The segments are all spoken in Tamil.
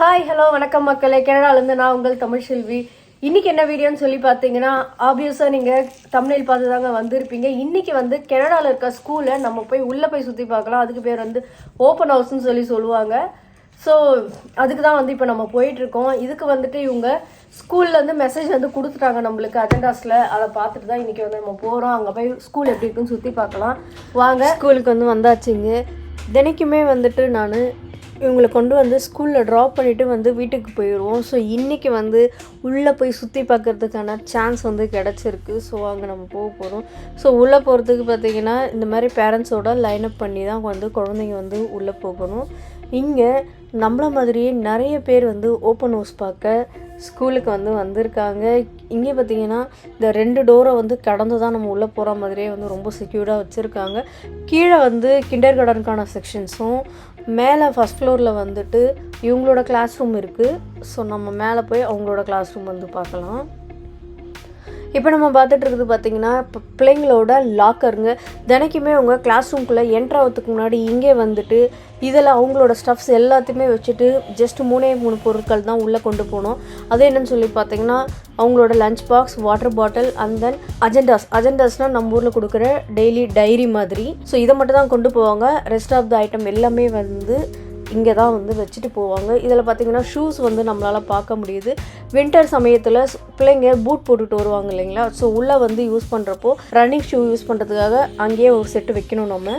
ஹாய் ஹலோ வணக்கம் மக்களே, கனடாலேருந்து நான் உங்கள் தமிழ் செல்வி. இன்றைக்கி என்ன வீடியோன்னு சொல்லி பார்த்தீங்கன்னா, ஆப்வியஸாக நீங்கள் தமிழில் பார்த்து தாங்க வந்திருப்பீங்க. இன்றைக்கி வந்து கனடாவில் இருக்க ஸ்கூலை நம்ம போய் உள்ளே போய் சுற்றி பார்க்கலாம். அதுக்கு பேர் வந்து ஓப்பன் ஹவுஸ்ன்னு சொல்லுவாங்க. ஸோ அதுக்கு தான் வந்து இப்போ நம்ம போயிட்டுருக்கோம். இதுக்கு வந்துட்டு இவங்க ஸ்கூல்லேருந்து மெசேஜ் வந்து கொடுத்துட்டாங்க நம்மளுக்கு அஜெண்டாஸில். அதை பார்த்துட்டு தான் இன்றைக்கி வந்து நம்ம போகிறோம். அங்கே போய் ஸ்கூல் எப்படி இருக்குன்னு சுற்றி பார்க்கலாம் வாங்க. ஸ்கூலுக்கு வந்து வந்தாச்சுங்க. தினைக்குமே வந்துட்டு நான் இவங்களை கொண்டு வந்து ஸ்கூலில் ட்ராப் பண்ணிவிட்டு வந்து வீட்டுக்கு போயிடுவோம். ஸோ இன்றைக்கி வந்து உள்ளே போய் சுற்றி பார்க்குறதுக்கான சான்ஸ் வந்து கிடச்சிருக்கு. ஸோ அங்கே நம்ம போக போகிறோம். ஸோ உள்ளே போகிறதுக்கு பார்த்திங்கன்னா இந்த மாதிரி பேரண்ட்ஸோட லைனப் பண்ணி தான் வந்து குழந்தைங்க வந்து உள்ளே போகணும். இங்கே நம்மள மாதிரியே நிறைய பேர் வந்து ஓப்பன் ஹவுஸ் பார்க்க ஸ்கூலுக்கு வந்து வந்திருக்காங்க. இங்கே பார்த்திங்கன்னா இந்த 2 டோரை வந்து கடந்து தான் நம்ம உள்ளே போகிற மாதிரியே வந்து ரொம்ப செக்யூர்டாக வச்சுருக்காங்க. கீழே வந்து கிண்டர் கார்டனுக்கான செக்ஷன்ஸும், மேலே ஃபஸ்ட் ஃப்ளோரில் வந்துட்டு இவங்களோட கிளாஸ் ரூம் இருக்குது. ஸோ நம்ம மேலே போய் அவங்களோட கிளாஸ் ரூம் வந்து பார்க்கலாம். இப்போ நம்ம பார்த்துட்டு இருக்குது பார்த்திங்கன்னா இப்போ பிள்ளைங்களோட லாக்கருங்க. தினைக்குமே அவங்க கிளாஸ் ரூம்குள்ளே என்ட்ராகிறதுக்கு முன்னாடி இங்கே வந்துட்டு இதில் அவங்களோட ஸ்டஃப்ஸ் எல்லாத்தையுமே வச்சுட்டு ஜஸ்ட் 3 பொருட்கள் தான் உள்ளே கொண்டு போகணும். அது என்னன்னு சொல்லி பார்த்திங்கன்னா அவங்களோட lunch box, water bottle and then அஜெண்டாஸ்னால் நம்ம ஊரில் கொடுக்குற டெய்லி டைரி மாதிரி. ஸோ இதை மட்டும் தான் கொண்டு போவாங்க. ரெஸ்ட் ஆஃப் த ஐட்டம் எல்லாமே வந்து இங்கே தான் வந்து வச்சுட்டு போவாங்க. இதில் பார்த்திங்கன்னா ஷூஸ் வந்து நம்மளால் பார்க்க முடியுது. வின்டர் சமயத்தில் பிள்ளைங்க பூட் போட்டுட்டு வருவாங்க இல்லைங்களா. ஸோ உள்ளே வந்து யூஸ் பண்ணுறப்போ ரன்னிங் ஷூ யூஸ் பண்ணுறதுக்காக அங்கேயே ஒரு செட்டு வைக்கணும் நம்ம.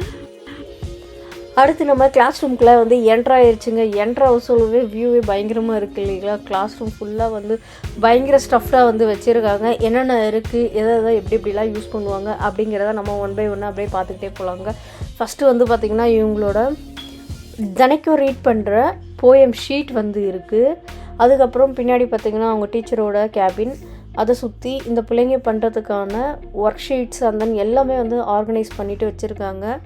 அடுத்து நம்ம கிளாஸ் ரூம்குள்ளே வந்து என்ட்ராயிருச்சுங்க. சொல்லவே வியூவே பயங்கரமாக இருக்குது இல்லைங்களா. கிளாஸ் ரூம் ஃபுல்லாக வந்து பயங்கர ஸ்டஃப்டாக வந்து வச்சுருக்காங்க. என்னென்ன இருக்குது, எதை எப்படிலாம் யூஸ் பண்ணுவாங்க அப்படிங்கிறத நம்ம 1 by 1 அப்படியே பார்த்துக்கிட்டே போகலாங்க. ஃபஸ்ட்டு வந்து பார்த்திங்கன்னா இவங்களோட தினைக்கும் ரீட் பண்ணுற போயம் ஷீட் வந்து இருக்குது. அதுக்கப்புறம் பின்னாடி பார்த்திங்கன்னா அவங்க டீச்சரோட கேபின், அதை சுற்றி இந்த பிள்ளைங்க பண்ணுறதுக்கான ஒர்க் ஷீட்ஸ் அந்த எல்லாமே வந்து ஆர்கனைஸ் பண்ணிவிட்டு வச்சுருக்காங்க.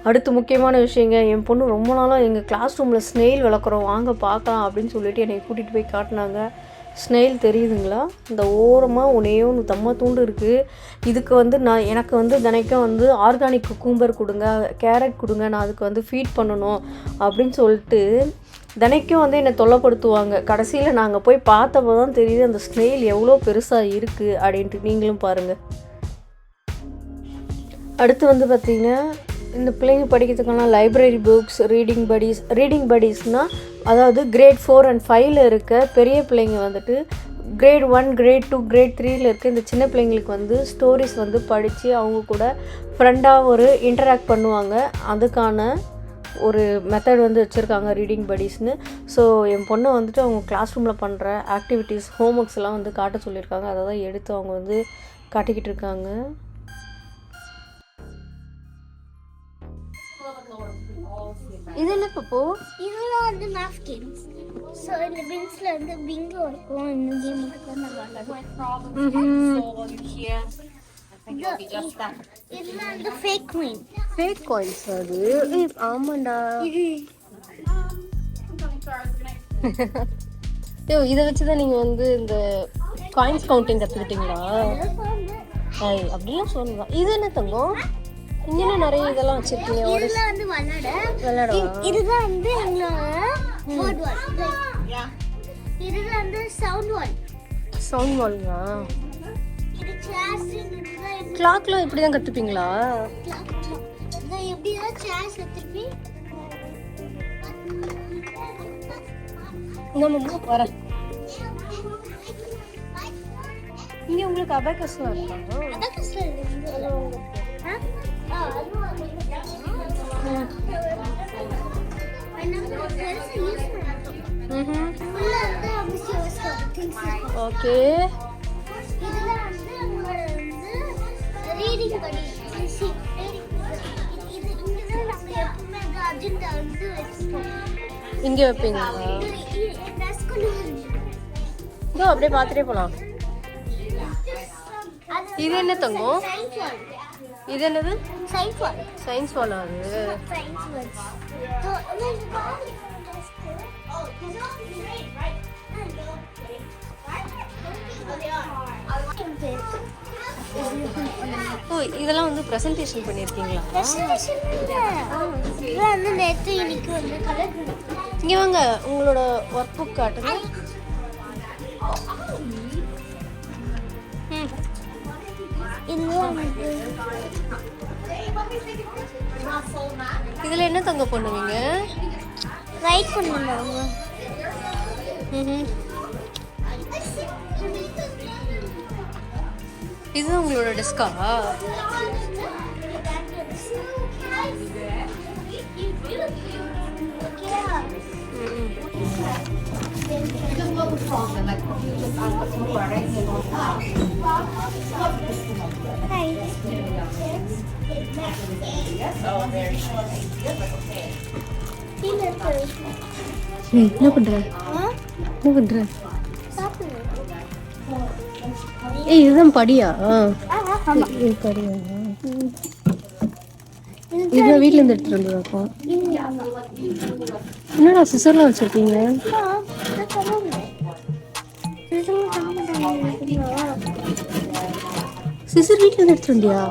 அடுத்து முக்கியமான விஷயங்க, என் பொண்ணு ரொம்ப நாளாக எங்கள் கிளாஸ் ரூமில் ஸ்னெயில் வளர்க்குறோம் வாங்க பார்க்கலாம் அப்படின்னு சொல்லிட்டு என்னை கூட்டிகிட்டு போய் காட்டினாங்க. ஸ்னெயில் தெரியுதுங்களா, இந்த ஓரமாக ஒன்று தம்மா தூண்டு இருக்குது. இதுக்கு வந்து எனக்கு வந்து தினைக்கும் வந்து ஆர்கானிக் குக்கும்பர் கொடுங்க, கேரட் கொடுங்க, நான் அதுக்கு வந்து ஃபீட் பண்ணணும் அப்படின்னு சொல்லிட்டு தினைக்கும் வந்து என்னை தொல்லைப்படுத்துவாங்க. கடைசியில் நாங்கள் போய் பார்த்தப்போ தான் தெரியுது அந்த ஸ்னெயில் எவ்வளோ பெருசாக இருக்குது அப்படின்ட்டு. நீங்களும் பாருங்கள். அடுத்து வந்து பார்த்திங்கன்னா இந்த பிள்ளைங்க படிக்கிறதுக்கான லைப்ரரி புக்ஸ், ரீடிங் படீஸ்னால் அதாவது கிரேட் 4 and 5 இருக்க பெரிய பிள்ளைங்க வந்துட்டு கிரேட் 1, கிரேட் 2, கிரேட் 3 இருக்க இந்த சின்ன பிள்ளைங்களுக்கு வந்து ஸ்டோரிஸ் வந்து படித்து அவங்க கூட ஃப்ரெண்டாக ஒரு இன்டராக்ட் பண்ணுவாங்க. அதுக்கான ஒரு மெத்தட் வந்து வச்சுருக்காங்க ரீடிங் படீஸ்னு. ஸோ என் பொண்ணை வந்துட்டு அவங்க கிளாஸ் ரூமில் பண்ணுற ஆக்டிவிட்டீஸ், ஹோம்ஒர்க்ஸ் எல்லாம் வந்து காட்ட சொல்லியிருக்காங்க. அதை தான் எடுத்து அவங்க வந்து காட்டிக்கிட்டு இருக்காங்க. இது என்ன பப்போ? இதெல்லாம் வந்து napkins. So இந்த பின்ஸ்ல வந்து பிங்கோ இருக்கும். இந்த கேம் மட்டும் தான் விளையாடுவோம். இதெல்லாம் வந்து fake coin. Fake coins அது. ஆமாண்டா. இதை வச்சு தான் நீங்கள் வந்து இந்த காயின்ஸ் கவுண்டிங் கற்றுக்கிட்டீங்களா? அப்படிலாம் சொல்லலாம். இது என்ன தங்கம்? இங்கே நிறைய இதெல்லாம் வச்சிருக்கீங்க. இதெல்லாம் வந்து விளையாட. இதுதான் வந்து எங்களோட வேர்ட் வால். இதுதான் வந்து சவுண்ட் வால்ங்க. இது சேர்ஸ். கிளாக்லாம் இப்படி தான் கற்றுப்பீங்களா? நான் எப்படி தான் சேர்ஸ் திருப்பி நம்ம வரேன். இங்கே உங்களுக்கு அபாக்கஸ்லாம் இருக்காங்க. அபாக்கஸ்ல இருக்கு. ஓகே, இதெல்லாம் வந்து ரீடிங் படி. இதுதான் நம்ம எப்பவுமே அஜெண்டா வந்து வச்சுப்போம். இங்கே வைப்பீங்களா? இதோ அப்படியே பார்த்துட்டே போகலாம். இது என்ன தங்கம்? இது என்னது? சயின்ஸ் வாலா அது? ஓ, இதெல்லாம் வந்து பிரசன்டேஷன் பண்ணியிருக்கீங்களா? இதெல்லாம் வந்து நேற்று இன்னைக்கு வந்து கலர் இங்கே வாங்க, உங்களோட ஒர்க் புக் காட்டுங்க. இதில் என்ன தங்க பண்ணுவீங்க? ரைட் பண்ணுவாங்க. இது உங்களோட டெஸ்கா? என்ன பண்ற? என்ன பண்ற? ஏய், இதுதான் படியா? இது படியா? இதுதான் வீட்ல இருந்து எடுத்துட்டு வந்ததாக்கும். என்னடா சிசர்லாம் வச்சிருக்கீங்க? சிசர் வீட்ல இருந்து எடுத்துட்டு வந்தியா?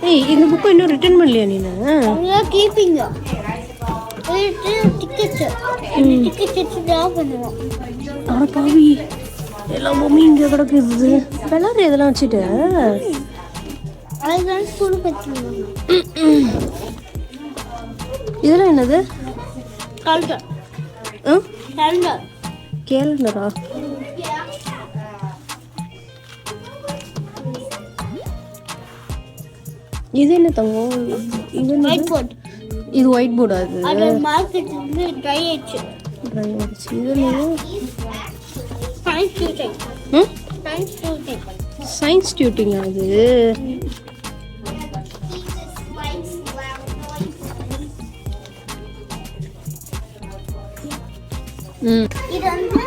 ஏய், இந்த புக்கை இன்னும் ரிட்டர்ன் பண்ணலையா நீனு? கீப்பிங்க டிக்கெட் வச்சு டிரா பண்ணுவோம். ஆனா பாவி, எல்லாமே இங்கே கிடக்குது. விளாட்ற இதெல்லாம் வச்சுட்டு அதுதான் ஸ்கூலுக்கு வச்சுருந்தோம். இதெல்லாம் என்னது? கேலண்டர். கேலண்டர். கேலண்டரா? இது என்ன தங்கம்? இது ஒயிட் போர்ட். இது ஒயிட் போர்டா? அது மார்க்கெட் வந்து ட்ரை ஆயிடுச்சு. இது என்ன? சயின்ஸ் டியூட்டிங். சயின்ஸ் டியூட்டிங். சயின்ஸ் டியூட்டிங் அது? இது வந்து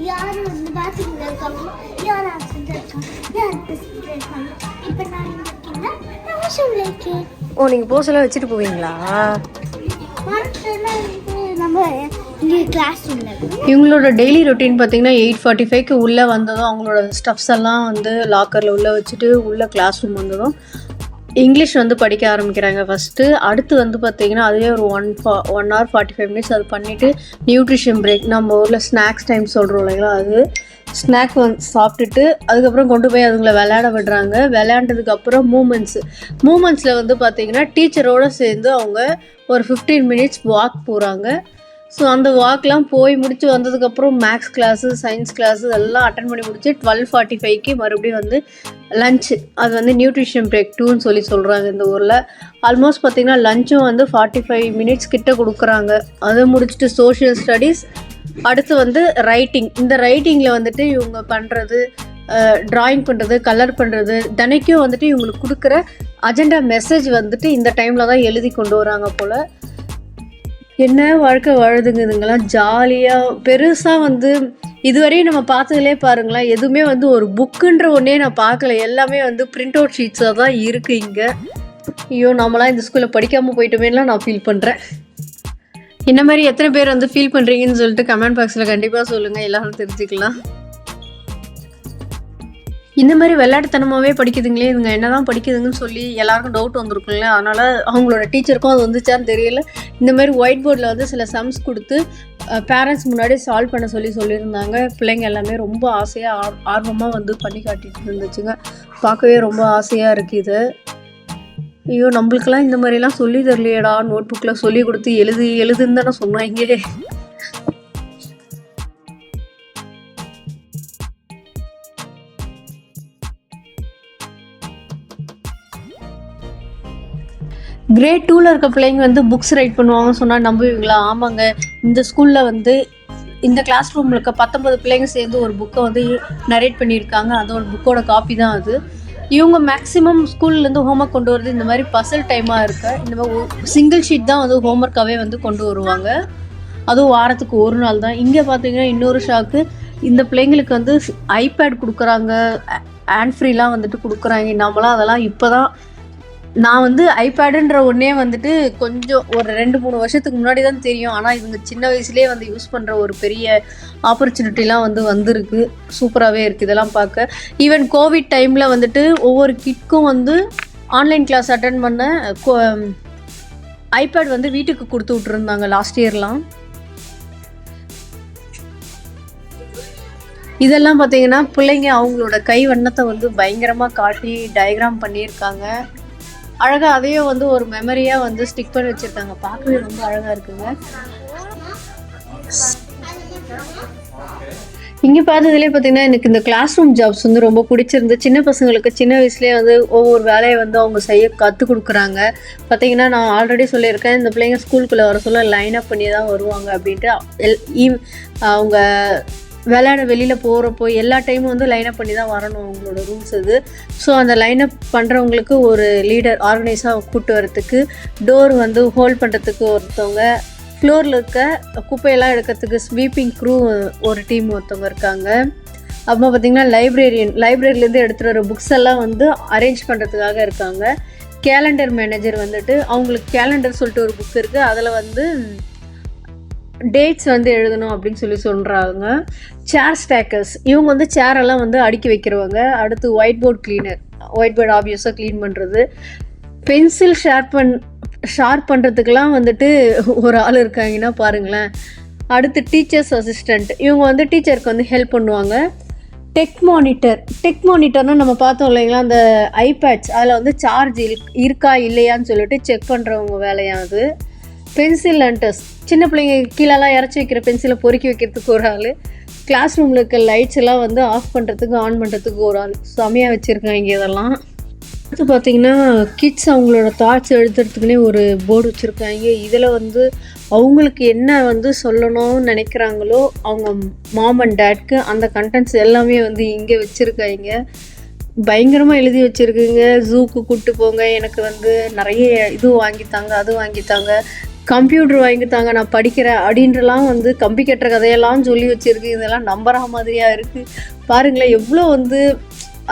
யார் வந்து பாத்ரூம்ல இருக்காங்க, யார் ஆக்சிடென்ட் இருக்காங்க, யார் பெஸ்ட் இருக்காங்க. இப்போ நான் இங்க இருக்கேன்னா நான் வாஷ்ரூம்ல இருக்கேன். ஓ, நீங்கள் போஸ்டெல்லாம் வச்சுட்டு போவீங்களா? மார்க்ஸ்லாம் வந்து நம்ம இங்கே கிளாஸ் ரூம்ல இருக்கு. இவங்களோட டெய்லி ரொட்டீன் பார்த்தீங்கன்னா 8:45க்கு உள்ளே வந்ததும் அவங்களோட ஸ்டஃப்ஸ் எல்லாம் வந்து லாக்கரில் உள்ளே வச்சுட்டு உள்ளே கிளாஸ் ரூம் வந்ததும் இங்கிலீஷ் வந்து படிக்க ஆரம்பிக்கிறாங்க ஃபஸ்ட்டு. அடுத்து வந்து பார்த்திங்கன்னா அதுவே ஒரு 1 hour 45 minutes அது பண்ணிவிட்டு நியூட்ரிஷன் பிரேக், நம்ம ஊரில் ஸ்நாக்ஸ் டைம் சொல்கிறோம் இல்லைங்களா, அது ஸ்நாக் வந்து சாப்பிட்டுட்டு அதுக்கப்புறம் கொண்டு போய் அதுங்களை விளையாட விடுறாங்க. விளையாண்டதுக்கப்புறம் மூமெண்ட்ஸில் வந்து பார்த்திங்கன்னா டீச்சரோடு சேர்ந்து அவங்க ஒரு 15 minutes வாக் போகிறாங்க. ஸோ அந்த வாக்லாம் போய் முடித்து வந்ததுக்கப்புறம் மேக்ஸ் கிளாஸு, சயின்ஸ் கிளாஸு எல்லாம் அட்டன் பண்ணி முடிச்சு 12:45க்கு மறுபடியும் வந்து லஞ்சு, அது வந்து நியூட்ரிஷன் பிரேக் 2ன்னு சொல்கிறாங்க இந்த ஊரில். ஆல்மோஸ்ட் பார்த்திங்கன்னா லஞ்சும் வந்து 45 minutes கிட்ட கொடுக்குறாங்க. அதை முடிச்சுட்டு சோஷியல் ஸ்டடீஸ், அடுத்து வந்து ரைட்டிங். இந்த ரைட்டிங்கில் வந்துட்டு இவங்க பண்ணுறது ட்ராயிங் பண்ணுறது, கலர் பண்ணுறது, தினைக்கும் வந்துட்டு இவங்களுக்கு கொடுக்குற அஜெண்டா மெசேஜ் வந்துட்டு இந்த டைமில் தான் எழுதி கொண்டு வராங்க போல். என்ன வாழ்க்கை வாழுதுங்க இதுங்கெல்லாம் ஜாலியாக. பெருசாக வந்து இதுவரையும் நம்ம பார்த்ததுலே பாருங்களேன், எதுவுமே வந்து ஒரு புக்குன்ற ஒன்றே நான் பார்க்கல. எல்லாமே வந்து பிரிண்ட் அவுட் ஷீட்ஸாக தான் இருக்குது இங்கே. ஐயோ, நம்மளாம் இந்த ஸ்கூலில் படிக்காமல் போயிட்டோமேலாம் நான் ஃபீல் பண்ணுறேன். இந்த மாதிரி எத்தனை பேர் வந்து ஃபீல் பண்ணுறீங்கன்னு சொல்லிட்டு கமெண்ட் பாக்ஸில் கண்டிப்பாக சொல்லுங்கள், எல்லோரும் தெரிஞ்சுக்கலாம். இந்த மாதிரி விளையாட்டுத்தனமாகவே படிக்குதுங்களே இதுங்க, என்ன தான் படிக்குதுங்கன்னு சொல்லி எல்லாருக்கும் டவுட் வந்திருக்குங்களே. அதனால் அவங்களோட டீச்சருக்கும் அது வந்துச்சான்னு தெரியல. இந்த மாதிரி ஒயிட் போர்டில் வந்து சில சம்ஸ் கொடுத்து பேரண்ட்ஸ் முன்னாடி சால்வ் பண்ண சொல்லியிருந்தாங்க. பிள்ளைங்க எல்லாமே ரொம்ப ஆசையாக ஆர்வமாக வந்து பண்ணி காட்டிட்டு இருந்துச்சுங்க. பார்க்கவே ரொம்ப ஆசையாக இருக்குது. ஐயோ, நம்மளுக்கெல்லாம் இந்த மாதிரிலாம் சொல்லி தரலையேடா, நோட் புக்கில் சொல்லி கொடுத்து எழுதுன்னு தானே சொன்னாங்க. கிரேட் 2ல் இருக்க பிள்ளைங்க வந்து புக்ஸ் ரைட் பண்ணுவாங்கன்னு சொன்னால் நம்புவீங்களா? ஆமாங்க, இந்த ஸ்கூலில் வந்து இந்த கிளாஸ் ரூமில் இருக்க 19 பிள்ளைங்க சேர்ந்து ஒரு புக்கை வந்து நரேட் பண்ணியிருக்காங்க. அதோட புக்கோட காப்பி தான் அது. இவங்க மேக்ஸிமம் ஸ்கூல்லேருந்து ஹோம்ஒர்க் கொண்டு வரது இந்த மாதிரி பசல் டைமாக இருக்க இந்த மாதிரி சிங்கிள் ஷீட் தான் வந்து ஹோம்ஒர்க்காகவே வந்து கொண்டு வருவாங்க. அதுவும் வாரத்துக்கு ஒரு நாள் தான். இங்கே பார்த்தீங்கன்னா இன்னொரு ஷாக்கு, இந்த பிள்ளைங்களுக்கு வந்து ஐபேட் கொடுக்குறாங்க, ஹேண்ட் ஃப்ரீலாம் வந்துட்டு கொடுக்குறாங்க. நம்மளாம் அதெல்லாம் இப்போ தான் நான் வந்து ஐபேடுன்ற ஒன்றே வந்துட்டு கொஞ்சம் ஒரு 2-3 வருஷத்துக்கு முன்னாடி தான் தெரியும். ஆனால் இவங்க சின்ன வயசுலேயே வந்து யூஸ் பண்ணுற ஒரு பெரிய ஆப்பர்ச்சுனிட்டிலாம் வந்திருக்கு. சூப்பராகவே இருக்குது இதெல்லாம் பார்க்க. ஈவன் கோவிட் டைமில் வந்துட்டு ஒவ்வொரு கிட்க்கும் வந்து ஆன்லைன் கிளாஸ் அட்டன் பண்ண ஐபேட் வந்து வீட்டுக்கு கொடுத்து விட்ருந்தாங்க லாஸ்ட் இயர்லாம். இதெல்லாம் பார்த்தீங்கன்னா பிள்ளைங்க அவங்களோட கை வண்ணத்தை வந்து பயங்கரமாக காட்டி டயக்ராம் பண்ணியிருக்காங்க. அழகாக அதையும் வந்து ஒரு மெமரியாக வந்து ஸ்டிக் பண்ணி வச்சுருக்காங்க. பார்க்கவே ரொம்ப அழகாக இருக்குங்க. இங்கே பார்த்ததுலேயே பார்த்தீங்கன்னா எனக்கு இந்த கிளாஸ் ரூம் ஜாப்ஸ் வந்து ரொம்ப பிடிச்சிருந்து. சின்ன பசங்களுக்கு சின்ன வயசுலேயே வந்து ஒவ்வொரு வேலையை வந்து அவங்க செய்ய கற்றுக் கொடுக்குறாங்க. பார்த்தீங்கன்னா நான் ஆல்ரெடி சொல்லியிருக்கேன், இந்த பிள்ளைங்க ஸ்கூலுக்குள்ளே வர சொல்ல லைன் அப் பண்ணி தான் வருவாங்க அப்படின்ட்டு. அவங்க விளையாட வெளியில் போகிறப்போ எல்லா டைமும் வந்து லைனப் பண்ணி தான் வரணும், அவங்களோட ரூல்ஸ் இது. ஸோ அந்த லைனப் பண்ணுறவங்களுக்கு ஒரு லீடர் ஆர்கனைஸாக கூப்பிட்டு வரத்துக்கு, டோர் வந்து ஹோல்ட் பண்ணுறதுக்கு ஒருத்தவங்க, ஃப்ளோரில் இருக்க குப்பையெல்லாம் எடுக்கிறதுக்கு ஸ்வீப்பிங் க்ரூ ஒரு டீம் ஒருத்தவங்க இருக்காங்க. அப்புறம் பார்த்திங்கன்னா லைப்ரரியிலேருந்து எடுத்துகிட்டு வர புக்ஸ் எல்லாம் வந்து அரேஞ்ச் பண்ணுறதுக்காக இருக்காங்க. கேலண்டர் மேனேஜர் வந்துட்டு அவங்களுக்கு கேலண்டர் சொல்லிட்டு ஒரு புக் இருக்குது, அதில் வந்து டேட்ஸ் வந்து எழுதணும் அப்படின்னு சொல்கிறாங்க. சேர் ஸ்டேக்கர்ஸ் இவங்க வந்து சேரெல்லாம் வந்து அடுக்கி வைக்கிறவங்க. அடுத்து ஒயிட் போர்டு ஆப்வியஸாக க்ளீன் பண்ணுறது. பென்சில் ஷார்ப் பண்ணுறதுக்கெலாம் வந்துட்டு ஒரு ஆள் இருக்காங்கன்னா பாருங்களேன். அடுத்து டீச்சர்ஸ் அசிஸ்டண்ட், இவங்க வந்து டீச்சருக்கு வந்து ஹெல்ப் பண்ணுவாங்க. டெக் மானிட்டர்னால் நம்ம பார்த்தோம் இல்லைங்களா, அந்த ஐபேட்ஸ் அதில் வந்து சார்ஜ் இருக்கா இல்லையான்னு சொல்லிட்டு செக் பண்ணுறவங்க வேலையாது. பென்சில் லண்டர்ஸ், சின்ன பிள்ளைங்க கீழெல்லாம் இறச்சி வைக்கிற பென்சிலை பொறுக்கி வைக்கிறதுக்கு ஒரு ஆள். கிளாஸ் ரூமில் இருக்க லைட்ஸ் எல்லாம் வந்து ஆஃப் பண்ணுறதுக்கு ஆன் பண்ணுறதுக்கு ஒரு ஆள். செமையாக வச்சுருக்காங்க இதெல்லாம். அடுத்து பார்த்திங்கன்னா கிட்ஸ் அவங்களோட தாட்ஸ் எழுதுறதுக்குன்னே ஒரு போர்டு வச்சுருக்காங்க. இதில் வந்து அவங்களுக்கு என்ன வந்து சொல்லணும்னு நினைக்கிறாங்களோ அவங்க மாம் அண்ட் டேட்க்கு அந்த கண்டென்ட்ஸ் எல்லாமே வந்து இங்கே வச்சுருக்காங்க. பயங்கரமாக எழுதி வச்சுருக்குங்க. ஜூக்கு கூப்பிட்டு போங்க, எனக்கு வந்து நிறைய இது வாங்கித்தாங்க, அது வாங்கித்தாங்க, கம்ப்யூட்டர் வாங்கித்தாங்க, நான் படிக்கிறேன் அப்படின்றலாம் வந்து கம்பி கட்டுற கதையெல்லாம் சொல்லி வச்சுருக்கு. இதெல்லாம் நம்புற மாதிரியாக இருக்குது. பாருங்களேன் எவ்வளோ வந்து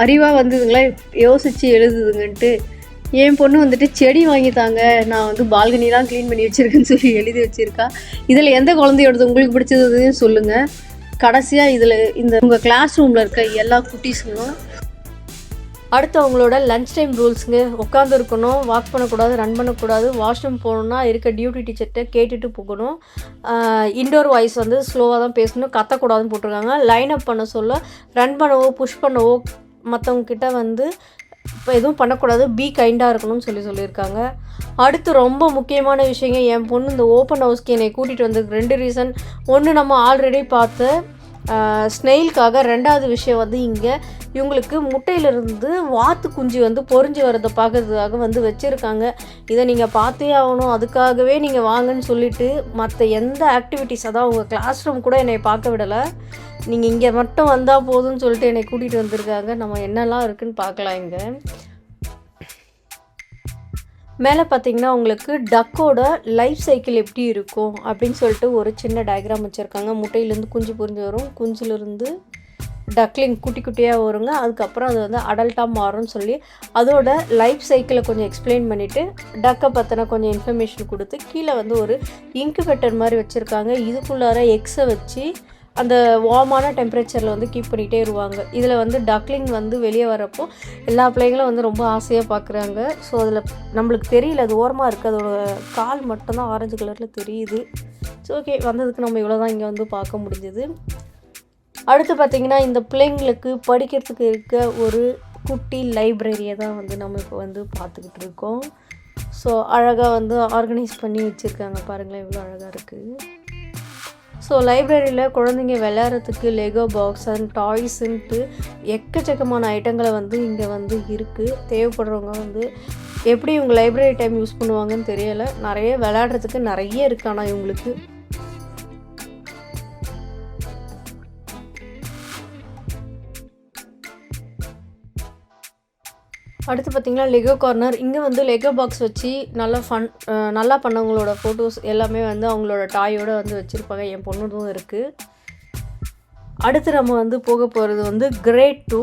அறிவாக வந்து இதுங்களாம் யோசித்து எழுதுதுங்கன்ட்டு. என் பொண்ணு வந்துட்டு செடி வாங்கித்தாங்க, நான் வந்து பால்கனிலாம் க்ளீன் பண்ணி வச்சுருக்கேன்னு சொல்லி எழுதி வச்சுருக்கா. இதில் எந்த குழந்தையோடது உங்களுக்கு பிடிச்சதுன்னு சொல்லுங்கள். கடைசியாக இதில் இந்த உங்கள் கிளாஸ் ரூமில் இருக்க எல்லா குட்டீஸுங்களும் அடுத்து அவங்களோட லன்ச் டைம் ரூல்ஸுங்க. உட்காந்து இருக்கணும், வாக் பண்ணக்கூடாது, ரன் பண்ணக்கூடாது, வாஷ்ரூம் போகணுன்னா இருக்க டியூட்டி டீச்சர்கிட்ட கேட்டுட்டு போகணும். இன்டோர் வாய்ஸ் வந்து ஸ்லோவாக தான் பேசணும், கத்தக்கூடாதுன்னு போட்டிருக்காங்க. லைன் அப் பண்ண சொல்ல ரன் பண்ணவோ புஷ் பண்ணவோ மற்றவங்கக்கிட்ட வந்து இப்போ எதுவும் பண்ணக்கூடாது, பி கைண்டாக இருக்கணும்னு சொல்லியிருக்காங்க. அடுத்து ரொம்ப முக்கியமான விஷயங்க, என் பொண்ணு இந்த ஓப்பன் ஹவுஸ்க்கு என்னை கூட்டிகிட்டு வந்ததுக்கு 2 ரீசன். ஒன்று நம்ம ஆல்ரெடி பார்த்த ஸ்னெயிலுக்காக, 2வது விஷயம் வந்து இங்கே இவங்களுக்கு முட்டையிலிருந்து வாத்து குஞ்சு வந்து பொறிஞ்சு வரதை பார்க்கறதுக்காக வந்து வச்சுருக்காங்க. இதை நீங்கள் பார்த்தே ஆகணும், அதுக்காகவே நீங்கள் வாங்கன்னு சொல்லிவிட்டு மற்ற எந்த ஆக்டிவிட்டீஸ், அதான் உங்கள் கிளாஸ் ரூம் கூட என்னை பார்க்க விடலை, நீங்கள் இங்கே மட்டும் வந்தால் போதும்னு சொல்லிட்டு என்னை கூட்டிகிட்டு வந்திருக்காங்க. நம்ம என்னெல்லாம் இருக்குதுன்னு பார்க்கலாம். இங்கே மேலே பார்த்தீங்கன்னா உங்களுக்கு டக்கோட லைஃப் சைக்கிள் எப்படி இருக்கும் அப்படின்னு சொல்லிட்டு ஒரு சின்ன டயக்ராம் வச்சுருக்காங்க. முட்டையிலேருந்து குஞ்சு பொரிஞ்சு வரும், குஞ்சுலேருந்து டக்லிங் குட்டி குட்டியாக வருங்க, அதுக்கப்புறம் அது வந்து அடல்ட்டாக மாறும்னு சொல்லி அதோட லைஃப் சைக்கிளை கொஞ்சம் எக்ஸ்பிளைன் பண்ணிவிட்டு டக்கை பற்றின கொஞ்சம் இன்ஃபர்மேஷன் கொடுத்து கீழே வந்து ஒரு இன்குபேட்டர் மாதிரி வச்சுருக்காங்க. இதுக்குள்ளார எக்ஸை வச்சு அந்த வார்மான டெம்பரேச்சரில் வந்து கீப் பண்ணிகிட்டே வருவாங்க. இதில் வந்து டக்லிங் வந்து வெளியே வரப்போ எல்லா பிள்ளைங்களும் வந்து ரொம்ப ஆசையாக பார்க்குறாங்க. ஸோ அதில் நம்மளுக்கு தெரியல, அது ஓரமாக இருக்குது, அதோட கால் மட்டும்தான் ஆரஞ்சு கலரில் தெரியுது. ஸோ ஓகே, வந்ததுக்கு நம்ம இவ்வளோ தான் இங்கே வந்து பார்க்க முடிஞ்சது. அடுத்து பார்த்திங்கன்னா இந்த பிள்ளைங்களுக்கு படிக்கிறதுக்கு இருக்க ஒரு குட்டி லைப்ரரியை தான் வந்து நம்ம இப்போ வந்து பார்த்துக்கிட்டு இருக்கோம். ஸோ அழகாக வந்து ஆர்கனைஸ் பண்ணி வச்சுருக்காங்க, பாருங்களேன் எவ்வளோ அழகாக இருக்குது. ஸோ லைப்ரரியில் குழந்தைங்க விளையாடுறதுக்கு லெகோ பாக்ஸ் அண்ட் டாய்ஸுன்ட்டு எக்கச்சக்கமான ஐட்டங்களை வந்து இங்கே வந்து இருக்குது. தேவைப்படுறவங்க வந்து எப்படி இவங்க லைப்ரரி டைம் யூஸ் பண்ணுவாங்கன்னு தெரியலை, நிறைய விளையாடுறதுக்கு நிறைய இருக்குது. ஆனால் இவங்களுக்கு அடுத்து பார்த்திங்கன்னா லெகோ கார்னர். இங்கே வந்து லெகோ பாக்ஸ் வச்சு நல்லா பண்ணவங்களோட ஃபோட்டோஸ் எல்லாமே வந்து அவங்களோட டாயோடு வந்து வச்சுருப்பாங்க. என் பொண்ணுதும் இருக்குது. அடுத்து நம்ம வந்து போக போகிறது வந்து கிரேட் 2.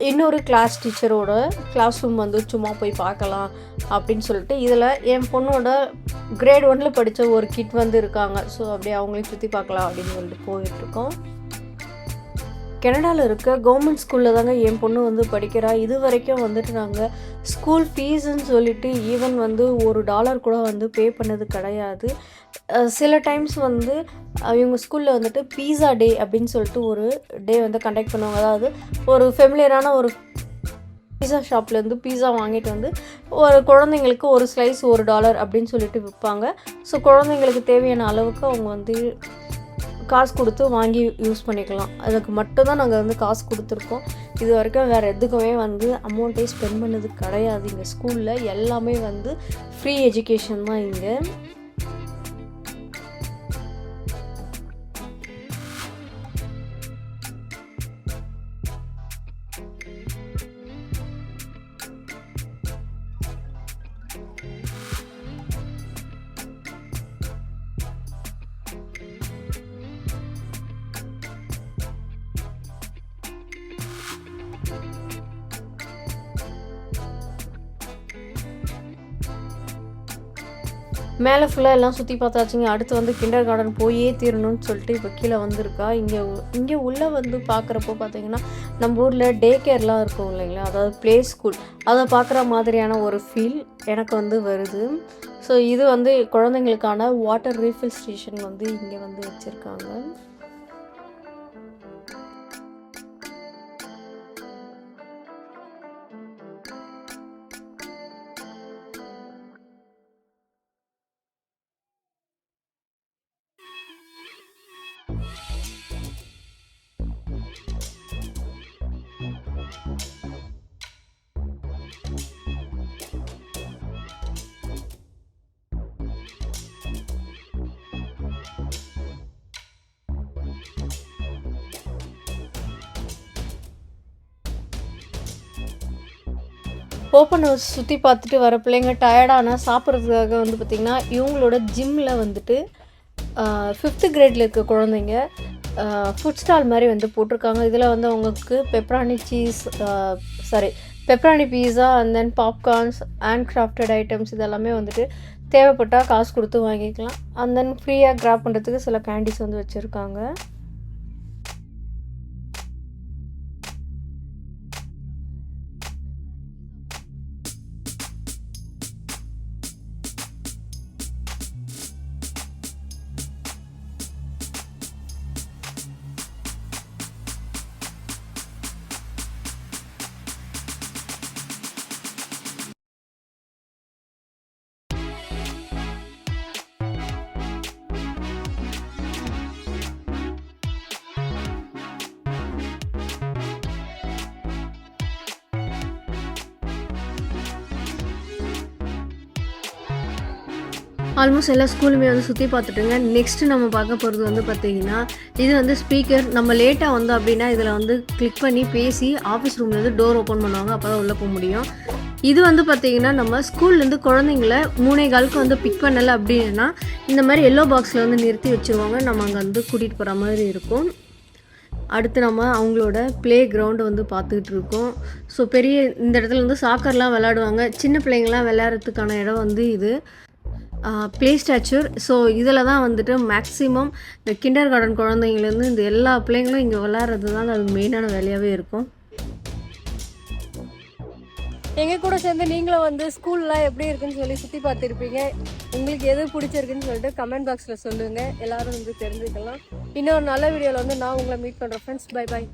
இன்னொரு கிளாஸ் டீச்சரோட கிளாஸ் ரூம் வந்து சும்மா போய் பார்க்கலாம் அப்படின்னு சொல்லிட்டு இதில் என் பொண்ணோட கிரேட் 1 படித்த ஒரு கிட் வந்து இருக்காங்க. ஸோ அப்படியே அவங்களையும் சுற்றி பார்க்கலாம் அப்படின்னு சொல்லிட்டு போயிட்டுருக்கோம். கனடாவில் இருக்க கவர்மெண்ட் ஸ்கூலில் தாங்க என் பொண்ணு வந்து படிக்கிறா. இது வரைக்கும் வந்துட்டு நாங்கள் ஸ்கூல் ஃபீஸுன்னு சொல்லிட்டு ஈவன் வந்து $1 கூட வந்து பே பண்ணது கிடையாது. சில டைம்ஸ் வந்து இவங்க ஸ்கூலில் வந்துட்டு பீஸா டே அப்படின்னு சொல்லிட்டு ஒரு டே வந்து கண்டக்ட் பண்ணுவாங்க. அதாவது ஒரு ஃபெமிலியரான ஒரு பீஸா ஷாப்லேருந்து பீஸா வாங்கிட்டு வந்து ஒரு குழந்தைங்களுக்கு ஒரு ஸ்லைஸ் $1 அப்படின்னு சொல்லிட்டு விற்பாங்க. ஸோ குழந்தைங்களுக்கு தேவையான அளவுக்கு அவங்க வந்து காசு கொடுத்து வாங்கி யூஸ் பண்ணிக்கலாம். அதுக்கு மட்டும்தான் நாங்கள் வந்து காசு கொடுத்துருக்கோம். இது வரைக்கும் வேறு எதுக்குமே வந்து அமௌண்ட்டே ஸ்பெண்ட் பண்ணது கிடையாது. இங்கே ஸ்கூலில் எல்லாமே வந்து ஃப்ரீ எஜுகேஷன் தான் இங்கே. மேலே ஃபுல்லாக எல்லாம் சுற்றி பார்த்தாச்சுங்க. அடுத்து வந்து கிண்டர் கார்டன் போயே தீரணும்னு சொல்லிட்டு இப்போ கீழே வந்திருக்கா. இங்கே உள்ளே வந்து பார்க்குறப்போ பார்த்தீங்கன்னா நம்ம ஊரில் டே கேர்லாம் இருக்கும் இல்லைங்களா, அதாவது ப்ளே ஸ்கூல், அதை பார்க்குற மாதிரியான ஒரு ஃபீல் எனக்கு வந்து வருது. ஸோ இது வந்து குழந்தைங்களுக்கான வாட்டர் ரீஃபில் ஸ்டேஷன் வந்து இங்கே வந்து வச்சுருக்காங்க. ஓப்பன் ஹவுஸ் சுற்றி பார்த்துட்டு வர பிள்ளைங்க டயர்டான சாப்பிட்றதுக்காக வந்து பார்த்திங்கன்னா இவங்களோட ஜிம்மில் வந்துட்டு 5th கிரேடில் இருக்க குழந்தைங்க ஃபுட் ஸ்டால் மாதிரி வந்து போட்டிருக்காங்க. இதில் வந்து அவங்களுக்கு pepperoni pizza and then popcorns hand crafted items இதெல்லாமே வந்துட்டு தேவைப்பட்டால் காசு கொடுத்து வாங்கிக்கலாம். அண்ட் தென் ஃப்ரீயாக கிராப் பண்ணுறதுக்கு சில கேண்டீஸ் வந்து வச்சுருக்காங்க. ஆல்மோஸ்ட் எல்லா ஸ்கூலுமே வந்து சுற்றி பார்த்துட்டுங்க. நெக்ஸ்ட்டு நம்ம பார்க்க போகிறது வந்து பார்த்திங்கன்னா இது வந்து ஸ்பீக்கர். நம்ம லேட்டாக வந்தோம் அப்படின்னா இதில் வந்து கிளிக் பண்ணி பேசி ஆஃபீஸ் ரூம்லேருந்து டோர் ஓப்பன் பண்ணுவாங்க. அப்போ தான் உள்ளே போக முடியும். இது வந்து பார்த்திங்கன்னா நம்ம ஸ்கூல்லேருந்து குழந்தைங்கள 3:15 வந்து பிக் பண்ணலை அப்படின்னா இந்த மாதிரி எல்லோ பாக்ஸில் வந்து நிறுத்தி வச்சுருவாங்க. நம்ம அங்கே வந்து கூட்டிகிட்டு போகிற மாதிரி இருக்கும். அடுத்து நம்ம அவங்களோட ப்ளே கிரவுண்டு வந்து பார்த்துக்கிட்டு இருக்கோம். ஸோ பெரிய இந்த இடத்துல வந்து சாக்கர்லாம் விளையாடுவாங்க. சின்ன பிள்ளைங்கள்லாம் விளையாடுறதுக்கான இடம் வந்து இது ப்ளே ஸ்டாச்சர். ஸோ இதில் தான் வந்துட்டு மேக்ஸிமம் இந்த கிண்டர் கார்டன் குழந்தைங்கலேருந்து இந்த எல்லா பிள்ளைங்களும் இங்கே விளையாடுறது தாங்க அது மெயினான வேலையாகவே இருக்கும். எங்கள் கூட சேர்ந்து நீங்களும் வந்து ஸ்கூல்லாம் எப்படி இருக்குன்னு சொல்லி சுற்றி பார்த்துருப்பீங்க. உங்களுக்கு எது பிடிச்சிருக்குன்னு சொல்லிட்டு கமெண்ட் பாக்ஸில் சொல்லுங்கள். எல்லோரும் வந்து தெரிஞ்சுக்கலாம். இன்னொரு நல்ல வீடியோவில் வந்து நான் உங்களை மீட் பண்ணுறேன் ஃப்ரெண்ட்ஸ். Bye bye.